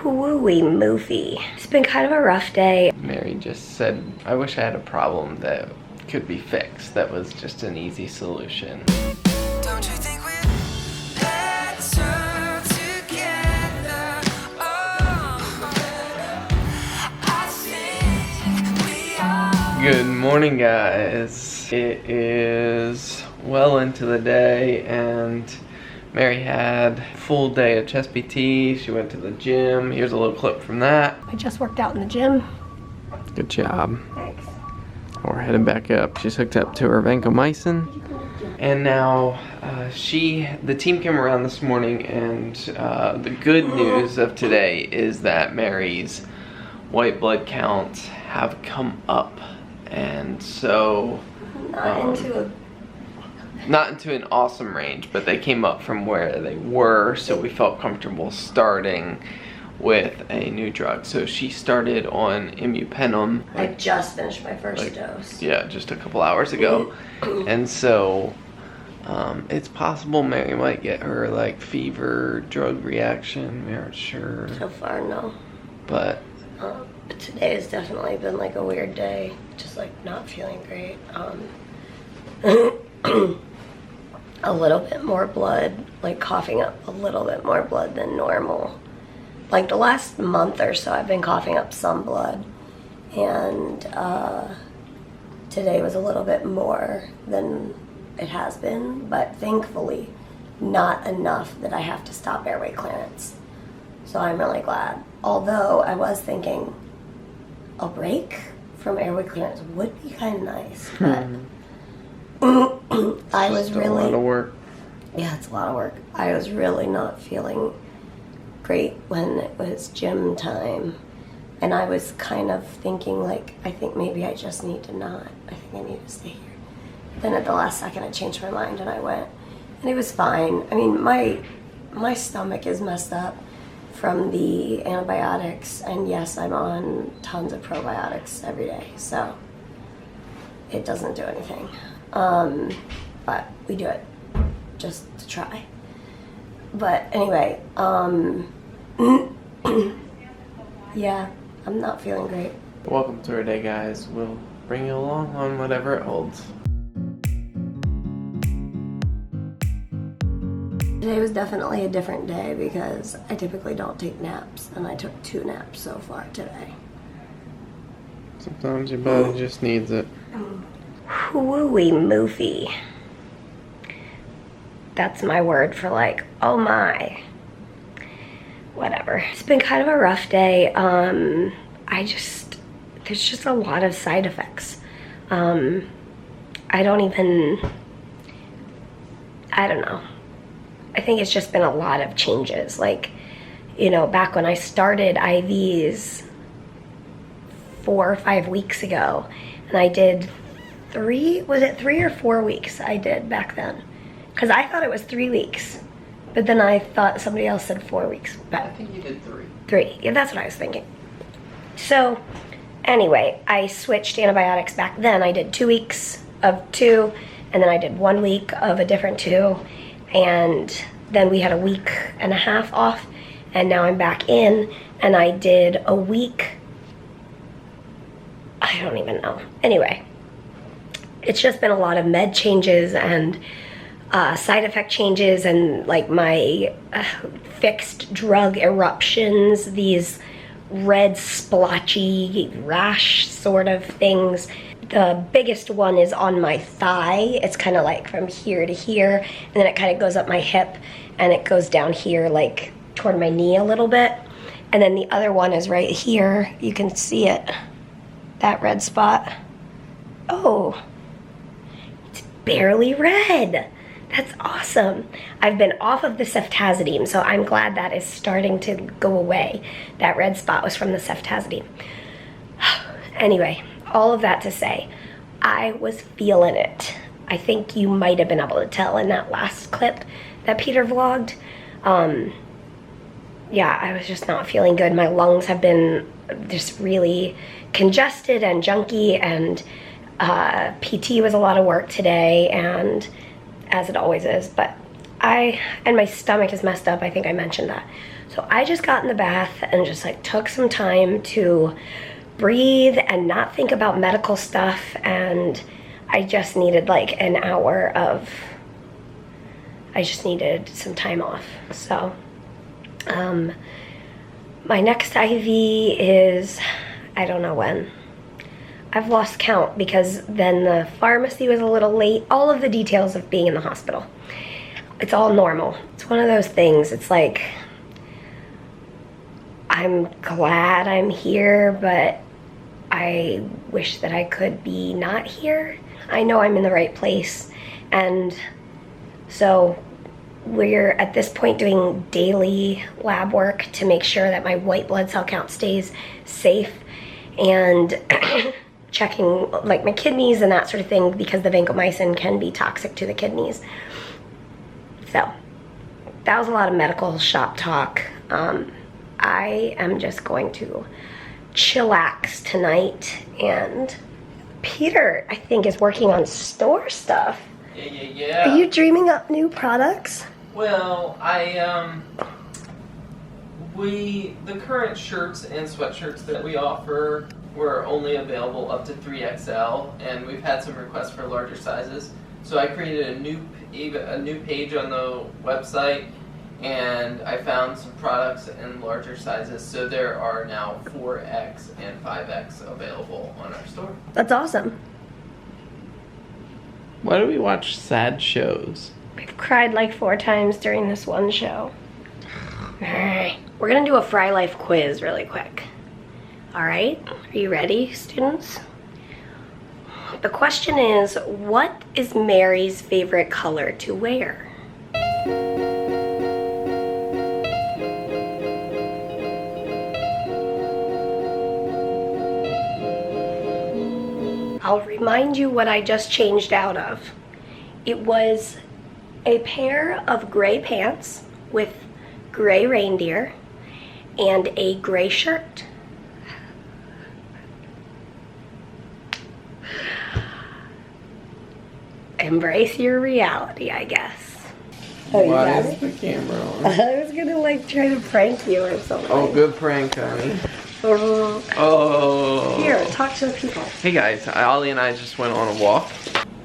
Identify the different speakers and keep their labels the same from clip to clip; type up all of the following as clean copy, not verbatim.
Speaker 1: Wooey moofy. It's been kind of a rough day.
Speaker 2: Mary just said, I wish I had a problem that could be fixed. That was just an easy solution.
Speaker 3: Don't you think we're better together? Oh, I think we are.
Speaker 2: Good morning, guys. It is well into the day and Mary had a full day of chest PT. She went to the gym. Here's a little clip from that.
Speaker 1: I just worked out in the gym.
Speaker 2: Good job.
Speaker 1: Thanks.
Speaker 2: We're headed back up. She's hooked up to her vancomycin. And now the team came around this morning, and the good news of today is that Mary's white blood counts have come up. And so not into an awesome range, but they came up from where they were, so we felt comfortable starting with a new drug. So she started on imipenem.
Speaker 1: I just finished my first dose.
Speaker 2: Yeah, just a couple hours ago. And so it's possible Mary might get her like fever drug reaction. We aren't sure.
Speaker 1: So far, no.
Speaker 2: But
Speaker 1: today has definitely been like a weird day. Just like not feeling great. A little bit more blood, like coughing up a little bit more blood than normal. Like the last month or so, I've been coughing up some blood, and today was a little bit more than it has been, but thankfully not enough that I have to stop airway clearance. So I'm really glad. Although I was thinking a break from airway clearance would be kind of nice, but I was really
Speaker 2: a lot of work.
Speaker 1: Yeah, it's a lot of work. I was really not feeling great when it was gym time, and I was kind of thinking like, I think maybe I just need to not. I think I need to stay here. Then at the last second, I changed my mind and I went, and it was fine. I mean, my stomach is messed up from the antibiotics, and yes, I'm on tons of probiotics every day, so it doesn't do anything. But we do it just to try. But anyway, yeah, I'm not feeling great.
Speaker 2: Welcome to our day, guys. We'll bring you along on whatever it holds.
Speaker 1: Today was definitely a different day because I typically don't take naps, and I took 2 naps so far today.
Speaker 2: Sometimes your body just needs it.
Speaker 1: Wooey moofy. That's my word for like, oh my. Whatever. It's been kind of a rough day. There's just a lot of side effects. I don't know. I think it's just been a lot of changes. Like, you know, back when I started IVs 4 or 5 weeks ago, and I did 3 or 4 weeks I did back then? Because I thought it was 3 weeks, but then I thought somebody else said 4 weeks. But
Speaker 2: I think you did 3.
Speaker 1: 3, yeah, that's what I was thinking. So anyway, I switched antibiotics back then. I did 2 weeks of 2, and then I did 1 week of a different 2, and then we had a week and a half off, and now I'm back in, and I did a week. I don't even know. Anyway, it's just been a lot of med changes and side effect changes, and like my fixed drug eruptions, these red splotchy rash sort of things. The biggest one is on my thigh. It's kind of like from here to here, and then it kind of goes up my hip, and it goes down here like toward my knee a little bit. And then the other one is right here. You can see it, that red spot. Oh, it's barely red. That's awesome. I've been off of the ceftazidime, so I'm glad that is starting to go away. That red spot was from the ceftazidime. Anyway, all of that to say, I was feeling it. I think you might have been able to tell in that last clip that Peter vlogged. Yeah, I was just not feeling good. My lungs have been just really congested and junky, and PT was a lot of work today, and as it always is, but my stomach is messed up. I think I mentioned that. So So I just got in the bath and just like took some time to breathe and not think about medical stuff, and I just needed like an hour of, I just needed some time off. So my next IV is, I don't know when. I've lost count because then the pharmacy was a little late. All of the details of being in the hospital. It's all normal. It's one of those things. It's like, I'm glad I'm here, but I wish that I could be not here. I know I'm in the right place, and so we're at this point doing daily lab work to make sure that my white blood cell count stays safe, and checking like my kidneys and that sort of thing, because the vancomycin can be toxic to the kidneys. So that was a lot of medical shop talk. I am just going to chillax tonight, and Peter, I think, is working on store stuff.
Speaker 2: Yeah.
Speaker 1: Are you dreaming up new products?
Speaker 2: Well, the current shirts and sweatshirts that we offer were only available up to 3XL, and we've had some requests for larger sizes. So I created a new page on the website, and I found some products in larger sizes. So there are now 4X and 5X available on our store.
Speaker 1: That's awesome.
Speaker 2: Why do we watch sad shows?
Speaker 1: I've cried like 4 times during this one show. Alright, we're gonna do a Frey Life quiz really quick. Alright, are you ready, students? The question is, what is Mary's favorite color to wear? I'll remind you what I just changed out of. It was a pair of gray pants with gray reindeer and a gray shirt. Embrace your reality, I guess. Oh, you
Speaker 2: Why
Speaker 1: got
Speaker 2: is
Speaker 1: it?
Speaker 2: the camera on?
Speaker 1: I was gonna like try to prank you or something.
Speaker 2: Oh, good prank, honey. Oh.
Speaker 1: Here, talk to the people.
Speaker 2: Hey guys, Ollie and I just went on a walk,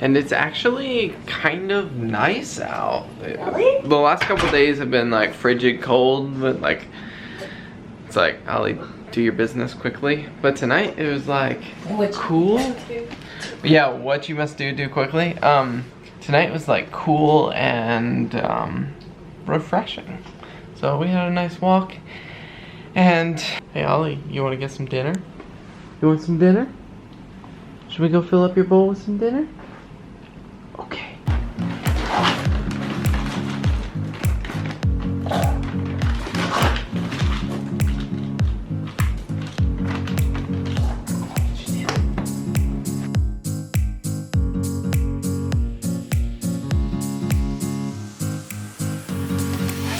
Speaker 2: and it's actually kind of nice out.
Speaker 1: Really?
Speaker 2: The last couple of days have been like frigid cold, but like, it's like, Ollie, do your business quickly. But tonight it was like cool. Yeah, what you must do quickly. Tonight was like cool and refreshing. So we had a nice walk. And hey Ollie, you want to get some dinner? You want some dinner? Should we go fill up your bowl with some dinner? Okay.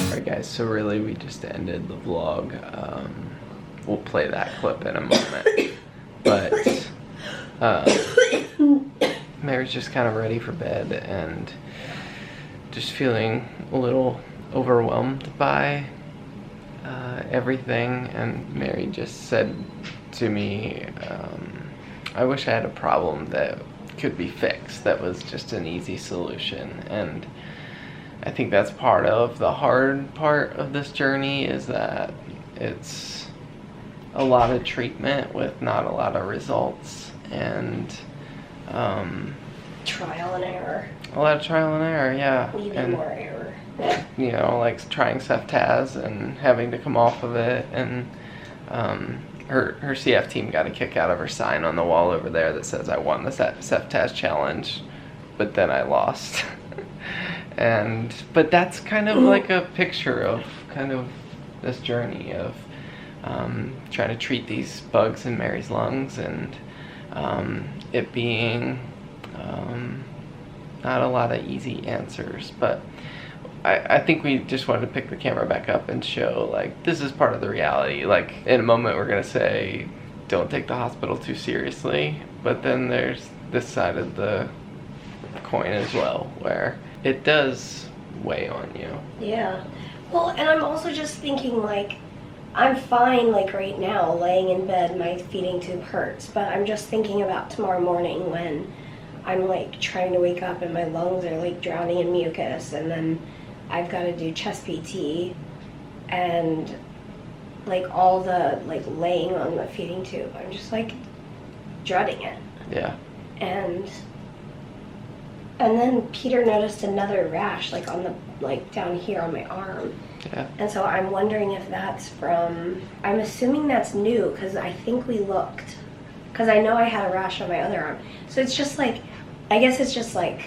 Speaker 2: Alright guys, so really we just ended the vlog. We'll play that clip in a moment. But Mary's just kind of ready for bed and just feeling a little overwhelmed by everything. And Mary just said to me, I wish I had a problem that could be fixed, that was just an easy solution. And I think that's part of the hard part of this journey, is that it's a lot of treatment with not a lot of results, and
Speaker 1: Trial and error.
Speaker 2: a lot of trial and error, yeah.
Speaker 1: Even
Speaker 2: And,
Speaker 1: more error.
Speaker 2: you know, like trying ceftaz and having to come off of it, and her CF team got a kick out of her sign on the wall over there that says, I won the ceftaz challenge, but then I lost. But that's kind of like a picture of kind of this journey of trying to treat these bugs in Mary's lungs, and it being not a lot of easy answers. But I think we just wanted to pick the camera back up and show, like, this is part of the reality. Like, in a moment we're gonna say, don't take the hospital too seriously, but then there's this side of the coin as well, where it does weigh on you.
Speaker 1: Yeah. Well, and I'm also just thinking, like, I'm fine, like, right now, laying in bed, my feeding tube hurts, but I'm just thinking about tomorrow morning when I'm, like, trying to wake up and my lungs are, like, drowning in mucus, and then I've got to do chest PT, and, like, all the, like, laying on the feeding tube. I'm just, like, dreading it.
Speaker 2: Yeah.
Speaker 1: And then Peter noticed another rash, like, on the, like, down here on my arm.
Speaker 2: Yeah.
Speaker 1: And so I'm wondering if that's from, I'm assuming that's new, because I think we looked, because I know I had a rash on my other arm. So it's just like, I guess it's just like,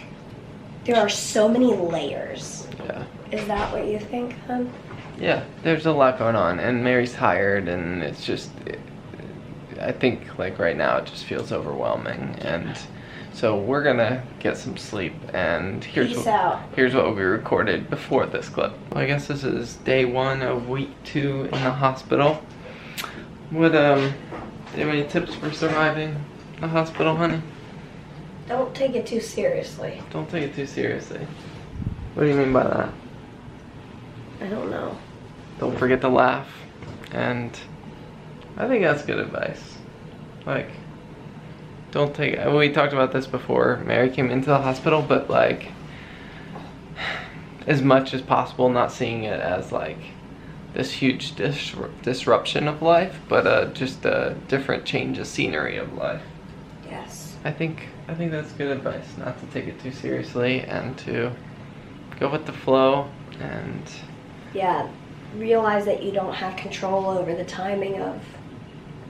Speaker 1: there are so many layers.
Speaker 2: Yeah.
Speaker 1: Is that what you think, then?
Speaker 2: Yeah, there's a lot going on, and Mary's tired, and it's just, I think, like, right now it just feels overwhelming, and so we're gonna get some sleep, and here's what we recorded before this clip. Well, I guess this is day 1 of week 2 in the hospital. What, do you have any tips for surviving the hospital, honey?
Speaker 1: Don't take it too seriously.
Speaker 2: Don't take it too seriously. What do you mean by that?
Speaker 1: I don't know.
Speaker 2: Don't forget to laugh, and I think that's good advice. Like, don't take it. We talked about this before Mary came into the hospital, but like, as much as possible, not seeing it as like this huge disruption of life, but just a different change of scenery of life.
Speaker 1: Yes.
Speaker 2: I think that's good advice, not to take it too seriously and to go with the flow and
Speaker 1: Yeah, realize that you don't have control over the timing of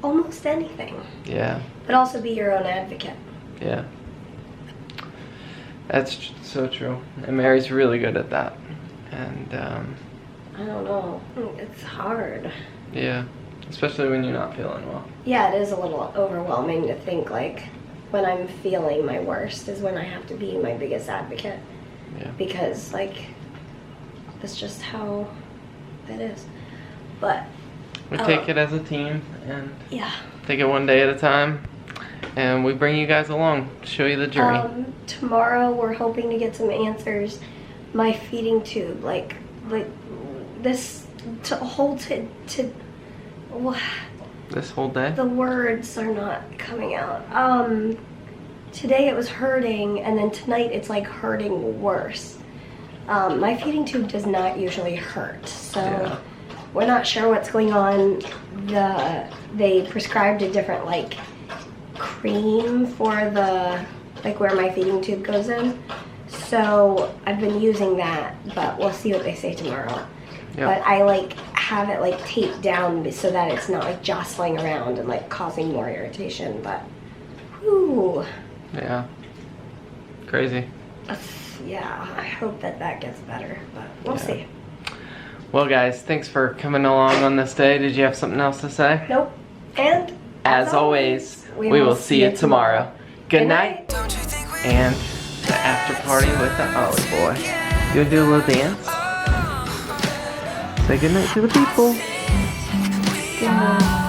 Speaker 1: almost anything.
Speaker 2: yeah.
Speaker 1: But also be your own advocate.
Speaker 2: Yeah. That's so true. And Mary's really good at that. And
Speaker 1: I don't know. It's hard.
Speaker 2: yeah, especially when you're not feeling well.
Speaker 1: Yeah, it is a little overwhelming to think, like, when I'm feeling my worst is when I have to be my biggest advocate.
Speaker 2: Yeah.
Speaker 1: Because, like, it's just how it is. But
Speaker 2: We take it as a team and
Speaker 1: yeah.
Speaker 2: take it one day at a time. And we bring you guys along, show you the journey.
Speaker 1: Tomorrow we're hoping to get some answers. My feeding tube, like this to hold to
Speaker 2: This whole day?
Speaker 1: the words are not coming out. Today it was hurting, and then tonight it's like hurting worse. My feeding tube does not usually hurt, so
Speaker 2: Yeah.
Speaker 1: we're not sure what's going on. They prescribed a different like cream for the like where my feeding tube goes in. So I've been using that, but we'll see what they say tomorrow.
Speaker 2: Yep.
Speaker 1: But I like have it like taped down so that it's not like jostling around and like causing more irritation. But whew,
Speaker 2: Yeah. Crazy.
Speaker 1: yeah, I hope that gets better, but we'll
Speaker 2: Yeah.
Speaker 1: see.
Speaker 2: Well, guys, thanks for coming along on this day. Did you have something else to say?
Speaker 1: Nope. And
Speaker 2: As always, we will see you tomorrow. Good night.
Speaker 3: Don't you think we
Speaker 2: And the after party with the Ollie boy. You wanna do a little dance? Say good night to the people. Good night.